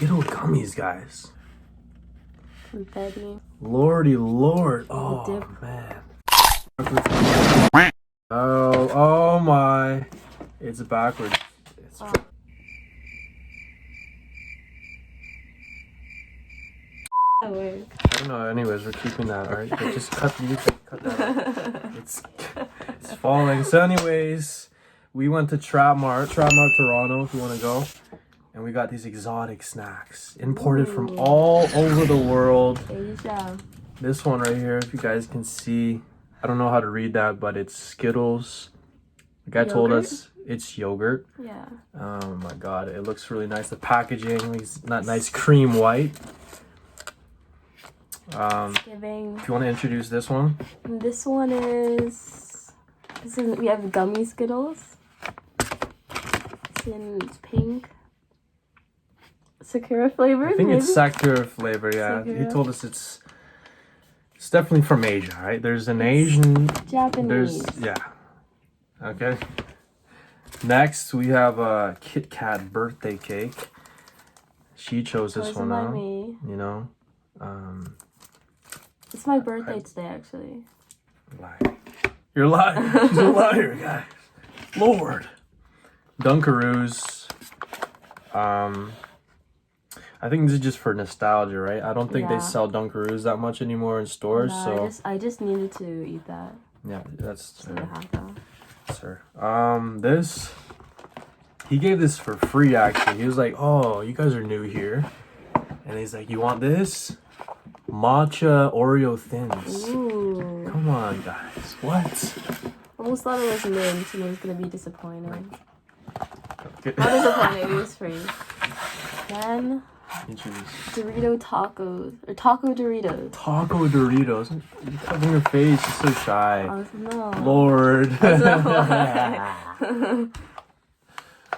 Skittle gummies, guys. Confetti. Lordy Lord. Oh, dip. man. Oh my. It's backwards. It's That works. I don't know. Anyways, we're keeping that, alright? But just cut that out. It's falling. So anyways, we went to Trap Mart Toronto, if you want to go. And we got these exotic snacks imported from all over the world. Asia. This one right here, if you guys can see, I don't know how to read that, but it's Skittles. The guy told us it's yogurt. Yeah. Oh my god, it looks really nice. The packaging is that nice cream white. If you want to introduce this one. This one is we have gummy Skittles. It's in pink. Sakura flavor. I think it's Sakura flavor, yeah. Sakura. He told us it's definitely from Asia, right? There's an Asian Japanese. yeah. Okay. Next we have a Kit Kat birthday cake. She chose this one out. Me. You know. It's my birthday today, actually. Liar. You're lying. She's a liar, guys. Lord. Dunkaroos. I think this is just for nostalgia, right? I don't think they sell Dunkaroos that much anymore in stores, No, so I just needed to eat that. yeah, that's So I have that. sir. This he gave this for free actually. He was like, "Oh, you guys are new here," and he's like, "You want this? Matcha Oreo thins." Ooh. Come on, guys. What? Almost thought it was mint and it was gonna be disappointed. Okay. Not disappointed, it was free. Then Introduce. Dorito tacos or taco Doritos. Taco Doritos. You're covering your face. You're so shy. Oh no. Lord. No.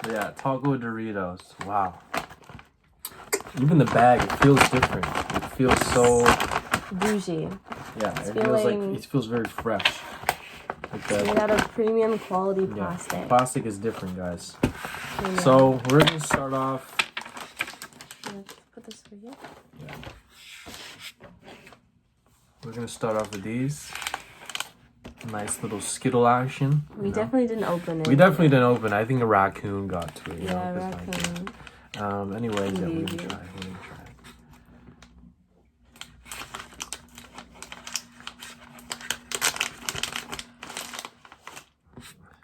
Yeah, Taco Doritos. Wow. Even the bag, it feels different. It feels so Bougie. yeah. It feels very fresh. Like that. Made out of premium quality plastic. Yeah, plastic is different, guys. Premium. So we're gonna start off. Put this for you. Yeah. We're gonna start off with these. Nice little Skittle action. We definitely didn't open it. We definitely didn't open it. I think a raccoon got to it. Yeah, raccoon. Anyways, yeah, we're gonna Maybe. try.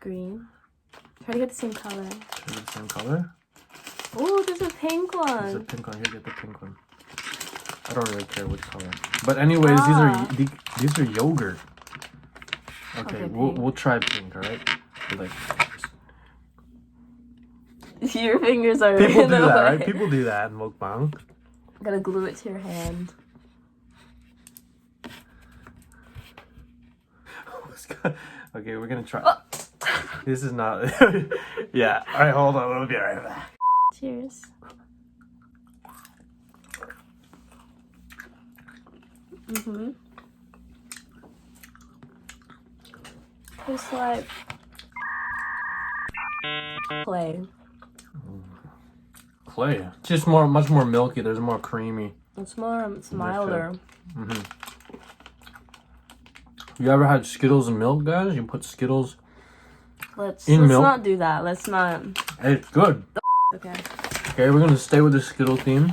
Green. Try to get the same color. Try the same color. Oh, there's a pink one. There's a pink one. Here, get the pink one. I don't really care which color. But anyways, these are yogurt. Okay, we'll try pink. All right. Like your fingers are people in do the that, way. right? People do that in mukbang. Gotta glue it to your hand. Okay, we're gonna try. This is not. Yeah. All right, hold on. We'll be right back. Cheers. Tastes like clay. Clay. Just much more milky. There's more creamy. It's milder. You ever had Skittles and milk, guys? You put Skittles. Let's milk? not do that. Let's not. Hey, it's good. Okay. Okay, we're gonna stay with the Skittle theme.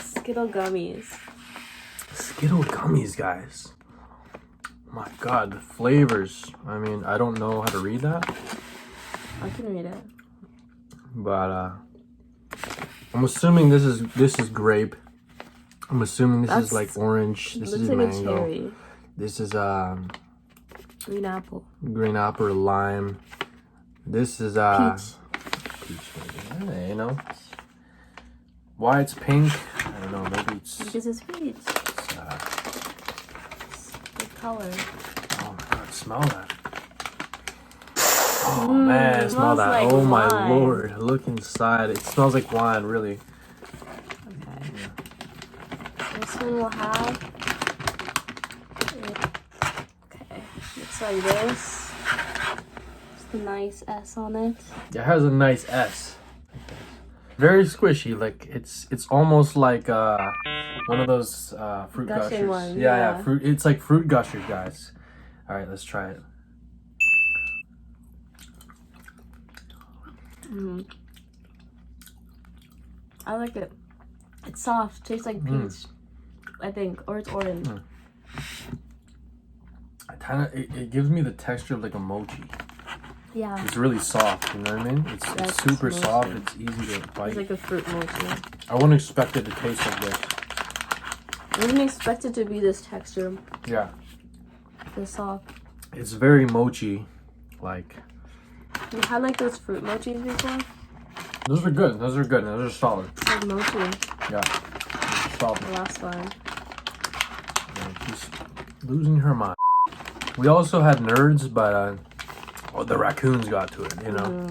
Skittle gummies. Skittle gummies, guys. My God, the flavors. I mean, I don't know how to read that, I can read it. but I'm assuming this is grape. I'm assuming this is like orange. This is like mango. a cherry. This is Green apple. green apple or lime. This is peach. Maybe. You know why it's pink? I don't know. Maybe it's Because it's peach. Good color. Oh my God! Smell that. Oh man, smell that. like Oh my wine. Lord! Look inside. It smells like wine, really. Okay. This one will have. Okay. Looks like this. Just a nice S on it. It has a nice S. Very squishy. Like it's almost like one of those fruit Gushing gushers. ones, Yeah, yeah. fruit. It's like fruit gushers, guys. All right, let's try it. I like it. It's soft. Tastes like peach. I think, or it's orange. It gives me the texture of like a mochi. Yeah. It's really soft, you know what I mean? It's super mochi. soft, it's easy to bite. It's like a fruit mochi. I wouldn't expect it to taste like this. I didn't expect it to be this texture. Yeah. This soft. It's very mochi, like. You had like those fruit mochis before? Those are good, those are good, those are solid. Like mochi. Yeah. Those are solid. The last one. Yeah, she's losing her mind. We also had nerds, but the raccoons got to it, you know?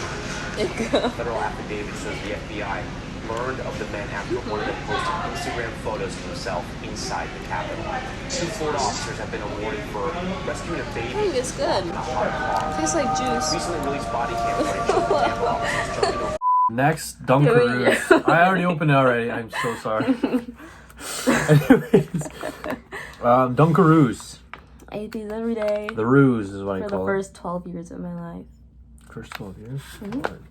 Federal affidavit says the FBI learned of the men after one of them posted Instagram photos of himself inside the Capitol. 2 Florida officers have been awarded for rescuing a baby. I think it's good. In a hot car. Tastes like juice. Recently released body cam footage of the Tampa officers jumping over. Next, Dunkaroos. I already opened it already, I'm so sorry. Anyways, Dunkaroos. I eat these every day. The ruse is what I For call the it. first 12 years of my life. First 12 years? Lord.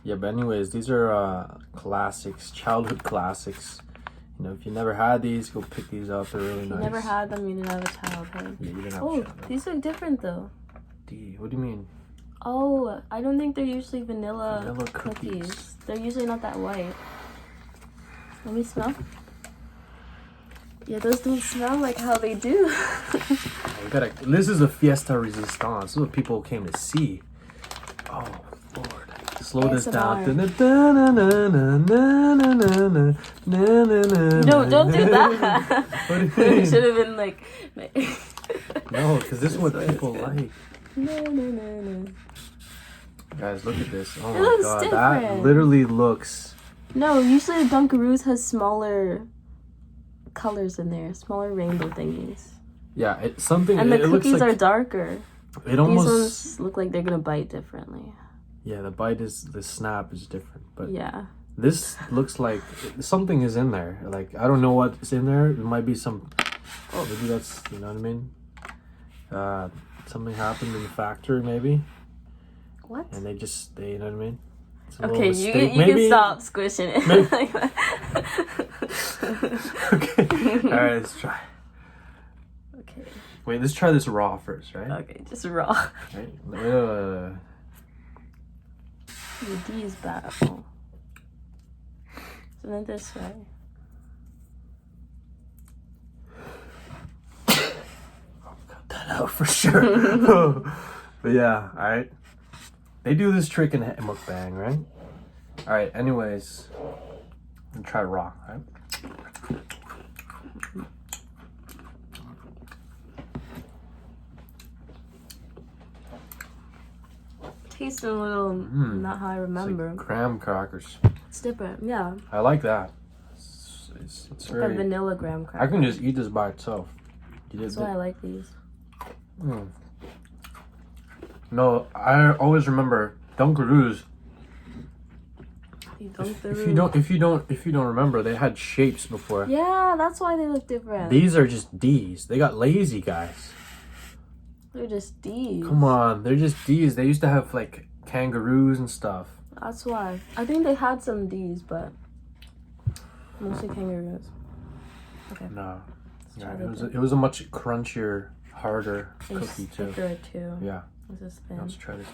Yeah, but anyways, these are classics, childhood classics. You know, if you never had these, go pick these up. They're really If nice. you never had them, you didn't have a childhood. Yeah, you didn't have Oh, a childhood. these look different though. What do you mean? Oh, I don't think they're usually vanilla, Vanilla cookies. cookies. They're usually not that white. Let me smell. Yeah, those don't smell like how they do. You gotta. This is a fiesta resistance. This is what people came to see. Oh Lord, slow this down. No, don't do that. What do you mean? It should have been like. No, because this is what people like. No. Guys, look at this. Oh It my looks god, that different. literally looks. No, usually the Dunkaroos has smaller colors in there, smaller rainbow thingies. Yeah, it's something. And the it looks cookies like, are darker. It almost. These ones look like they're gonna bite differently. Yeah, the snap is different, but Yeah. this looks like something is in there. Like I don't know what's in there. It might be some. Oh, maybe that's, you know what I mean. Something happened in the factory, maybe, What? and they you know what I mean. It's a Okay, you mistake. can stop squishing it. Maybe- like that. Okay. All right, let's try. Okay. Wait, let's try this raw first, right? Okay, just raw. Right. The D is bad. Oh. So then this way. Cut that out for sure. But yeah, all right. They do this trick in mukbang, right? All right. Anyways, I'm gonna try raw. All right. Tastes a little not how I remember. It's like graham crackers. It's different. Yeah. I like that. It's Like very. a vanilla graham cracker. I can just eat this by itself. That's why I like these. Mm. No, I always remember Dunkaroos. If you don't remember, they had shapes before. Yeah, that's why they look different. These are just D's. They got lazy, guys. They're just D's. Come on, they're just D's. They used to have like kangaroos and stuff. That's why. I think they had some D's, but mostly kangaroos. Okay. No, try yeah, this. it was a much crunchier, harder It's cookie too. thicker too. Yeah, This is thin. let's try this.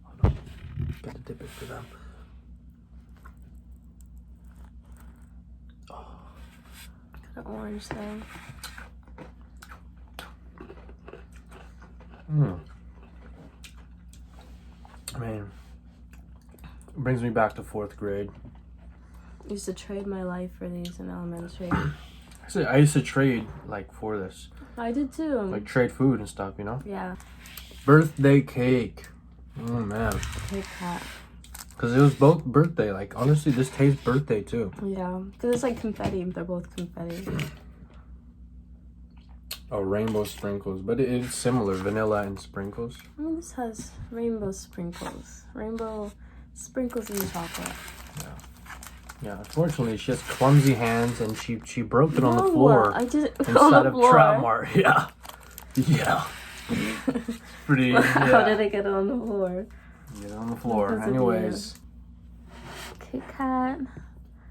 Hold on. Got to dip it for them. Got an orange thing. Man, it brings me back to 4th grade. I used to trade my life for these in elementary. I used to trade like for this, I did too. like trade food and stuff, you know. Yeah. Birthday cake. Oh man, Kit Kat. because it was both birthday. Like honestly, this tastes birthday too. Yeah. Because it's like confetti. They're both confetti. Oh, rainbow sprinkles, but it's similar, vanilla and sprinkles. I mean, this has rainbow sprinkles. Rainbow sprinkles in chocolate. Yeah, unfortunately, she has clumsy hands, and she broke it on the No, floor I just on inside the of floor. Trap Mart. Yeah. It's pretty. How did it get on the floor? Get on the floor. Because of the Anyways. Kit Kat.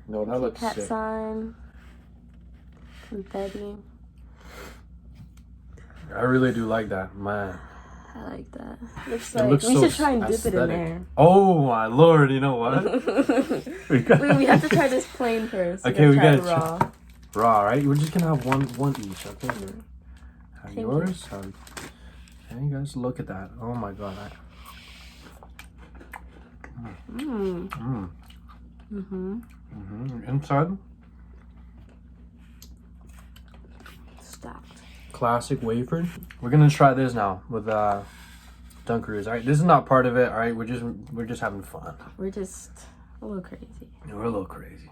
No, that Kit looks Kat sick. sign. Confetti. I really do like that, man. I like that. Looks It like looks we so should try and dip it in aesthetic. there. Oh my lord! You know what? Wait, we have to try this plain first. Okay, we try gotta it raw. Raw, right? We're just gonna have one each. Okay. Have Thank yours. Hey guys, look at that! Oh my god! Inside, Stacked. classic wafer. We're gonna try this now with Dunkaroos. All right, this is not part of it. All right, we're just having fun. We're just a little crazy. We're a little crazy.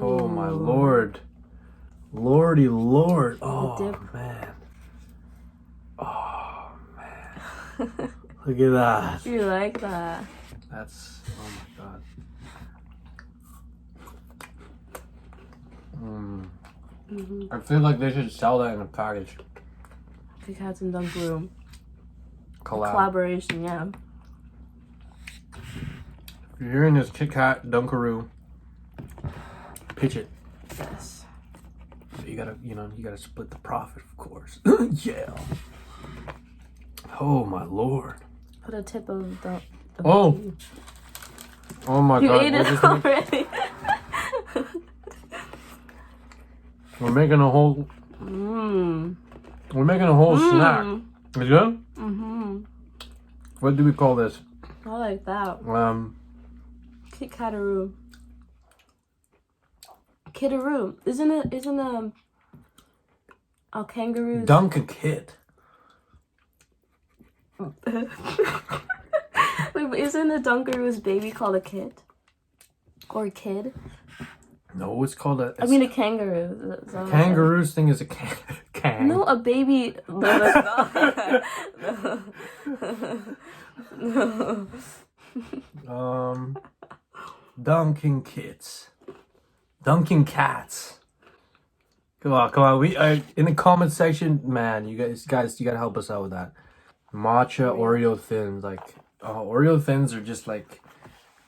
Oh my lord, lordy lord! Oh dip. man! Oh man! Look at that. You like that? That's, oh my god. I feel like they should sell that in a package. Kit Kats and Dunkaroo. Collab. Collaboration, yeah. If you're hearing this, Kit Kat, Dunkaroo, pitch it. Yes. But you gotta split the profit, of course. Yeah. Oh my lord. Put a tip of the Oh. tea. Oh my You god. ate it already. We're making a whole. We're making a whole snack. Is it good? What do we call this? I like that. Kit Kataroo. Kitaroo. Isn't a kangaroo? Dunkin' Kit. Wait, but isn't a Dunkaroo's baby called a kit? Or kid? No, it's called a. I mean a kangaroo. Is that what I said? Kangaroo's thing is a can. No, a baby. No, that's not. No. Dunkin' Kits. Dunkin' Cats. Come on. We in the comment section, man. You guys, you gotta help us out with that. Matcha Oreo thins, like Oreo thins are just like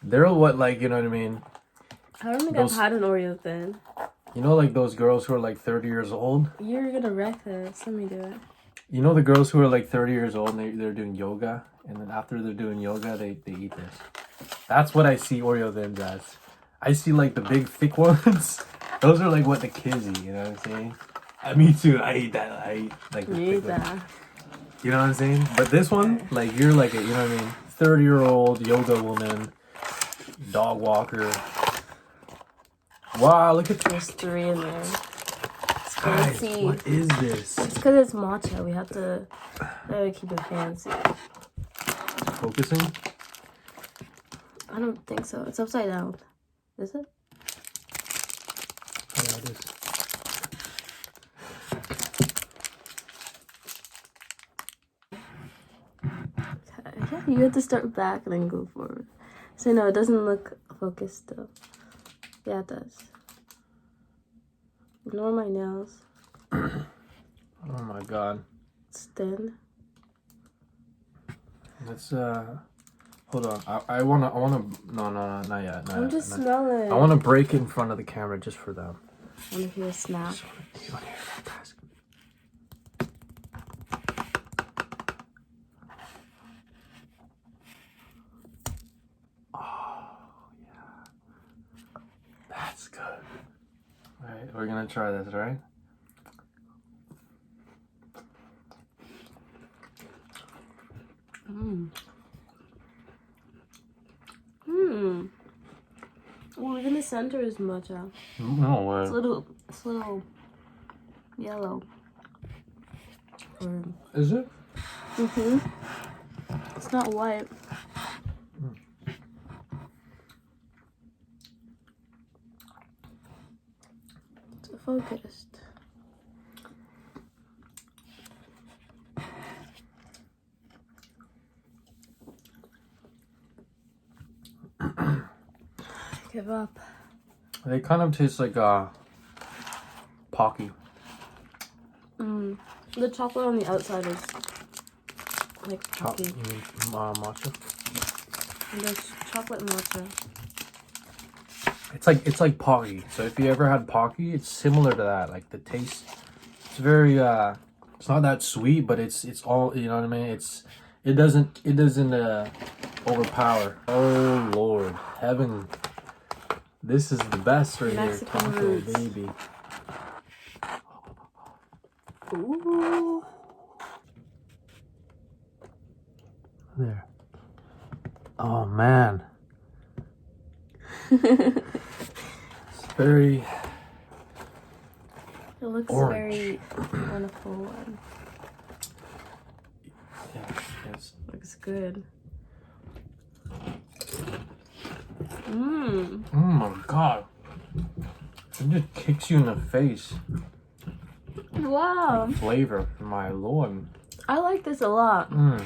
they're what, like, you know what I mean? I don't think Those- I've had an Oreo thin. You know, like those girls who are like 30 years old. You're gonna wreck this. Let me do it. You know the girls who are like 30 years old and they're doing yoga, and then after they're doing yoga, they eat this. That's what I see Oreo thins as. I see like the big thick ones. Those are like what the kids eat. You know what I'm saying? Me too. I eat that. I eat like the You thick eat ones. that. You know what I'm saying? But this one, like, you're like a, you know what I mean? 30-year-old yoga woman, dog walker. Wow, look at There's this. 3 in there. Guys, Fancy. what is this? It's because it's matcha. We have to keep it fancy. Focusing? I don't think so. It's upside down. Is it? Yeah, it is. Yeah, you have to start back and then go forward. So no, it doesn't look focused though. Yeah, it does. Ignore my nails. Oh my god. It's thin. Let's hold on. I wanna no, not yet. I'm just smelling. I wanna break in front of the camera just for them. I want to hear a snap. You wanna hear that, guys? That's good. Alright, we're gonna try this, right? Oh, in the center is matcha. No way. It's little yellow. Or, Is it? it's not white. It's focused. give up. They kind of taste like Pocky. The chocolate on the outside is like Pocky. You mean matcha? And there's chocolate matcha. It's like Pocky. So if you ever had Pocky, it's similar to that. Like the taste, it's very it's not that sweet, but it's all, you know what I mean. It doesn't overpower. Oh Lord, heaven! This is the best right Mexican here, taco roots. baby. Ooh. There. Oh man. It's very. It looks Orange. very wonderful one. Yeah, yes. Looks good. Mmm. Oh my god. It just kicks you in the face. Wow. Flavor, my lord. I like this a lot. Mm.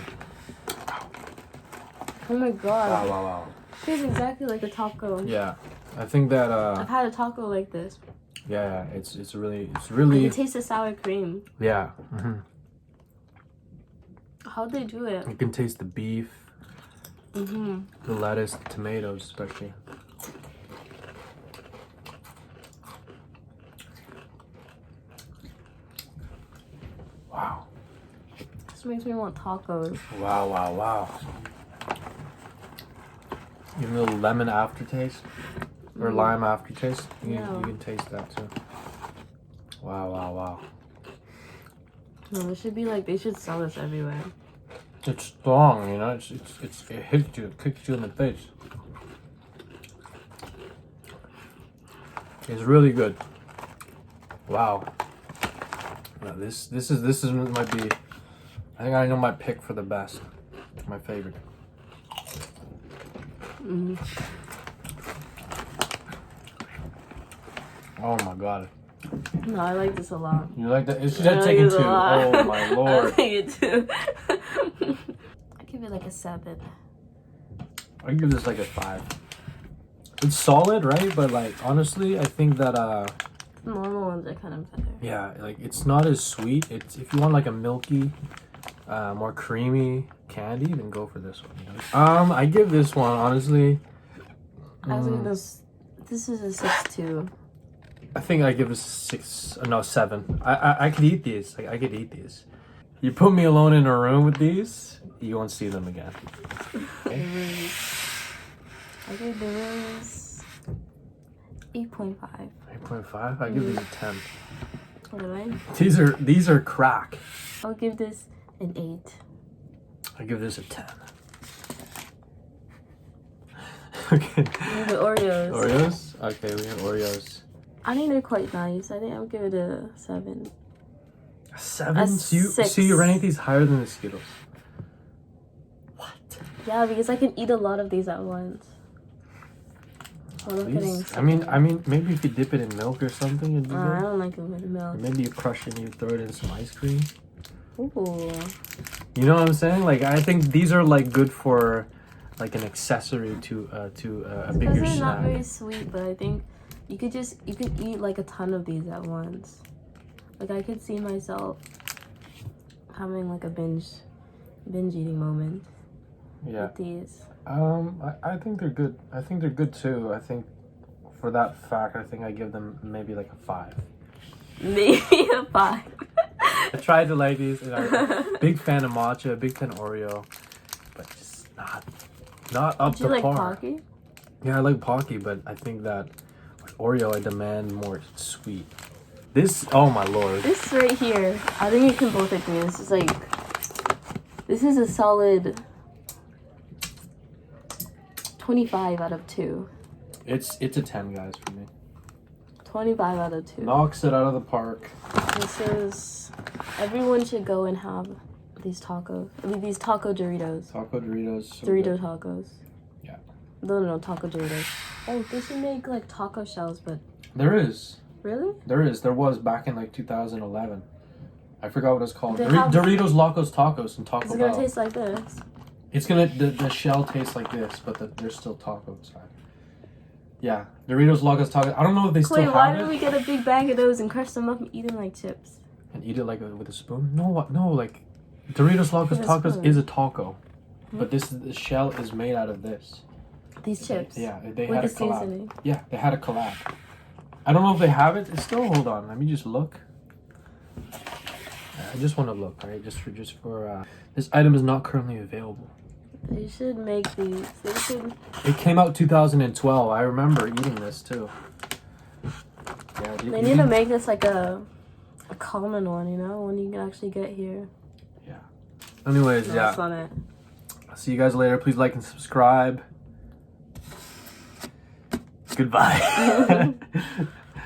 Oh my god. Wow. Tastes exactly like a taco. Yeah, I think that I've had a taco like this. yeah, it's really I can taste the sour cream. yeah. How'd they do it? You can taste the beef, Mm-hmm. the lettuce, the tomatoes, especially. Wow. This makes me want tacos. Wow. Even a little lemon aftertaste or lime aftertaste. You can taste that too. Wow. No, it should be like, they should sell this everywhere. It's strong, you know. It hits you, it kicks you in the face. It's really good. Wow. Now this might be. I think I know my pick for the best. My favorite. Oh my god. No, I like this a lot. You like that? It's I just like taking this a two. lot. Oh my I lord. like it too. I give it like a 7. I give this like a 5. It's solid, right? But like honestly, I think that The normal ones are kind of better. yeah, like it's not as sweet. It's if you want like a milky, more creamy candy, then go for this one. You know? I give this one honestly. I was gonna this is a 6.2. I think I give this 6. No, 7. I could eat these. Like I could eat these. You put me alone in a room with these, you won't see them again. Okay? I give this 8.5. 8.5. I give these a 10. Really? These are crack. I'll give this an 8. I give this a 10. Okay. The Oreos. Oreos? Okay, we have Oreos. I think they're quite nice. I think I'll give it a 7. A 7? A So you 6. rank these higher than the Skittles? What? Yeah, because I can eat a lot of these at once. Well, I'm getting These? sick. I mean, maybe if you dip it in milk or something, it'd be I good. don't like it with Or milk. maybe you crush it and you throw it in some ice cream. Ooh. You know what I'm saying? Like, I think these are like good for like an accessory to a Because bigger they're snack. not very sweet, but I think you could eat like a ton of these at once. Like I could see myself having like a binge eating moment Yeah. with these. I think they're good. I think they're good too. I think for that fact, I think I give them maybe like a 5. Maybe a 5. I tried to like these. And I'm a big fan of matcha, big fan of Oreo, but just not up Do you to like par. Pocky? Yeah, I like Pocky, but I think that with Oreo, I demand more sweet. This, oh my lord. This right here, I think you can both agree. This is a solid 25 out of 2. It's a 10, guys, for me. 25 out of 2. Knocks it out of the park. This is, everyone should go and have these tacos. I mean, these taco Doritos. Taco Doritos. So Dorito good. tacos. Yeah. No, taco Doritos. Oh, they should make like taco shells, but There is. really? There was back in like 2011. I forgot what it's called. They have- Doritos Locos Tacos and Taco Is it gonna Bell. taste like this? It's gonna the shell tastes like this, but there's still taco inside. Yeah, Doritos Locos Tacos. I don't know if they still Wait, have why it. didn't we get a big bag of those and crush them up and eat them like chips? And eat it like with a spoon? No, what? No, like Doritos Locos With a Tacos spoon. is a taco, but the shell is made out of this. These chips. Yeah, they With had a the collab. seasoning. Yeah, they had a collab. I don't know if they have it. Still, hold on. Let me just look. I just want to look, right? Just for this item is not currently available. They should make these. They should. It came out 2012. I remember eating this too. Yeah, They need to make this like a common one, you know, when you can actually get here. Yeah. Anyways, No, yeah. that's not it. See you guys later. Please like and subscribe. Goodbye.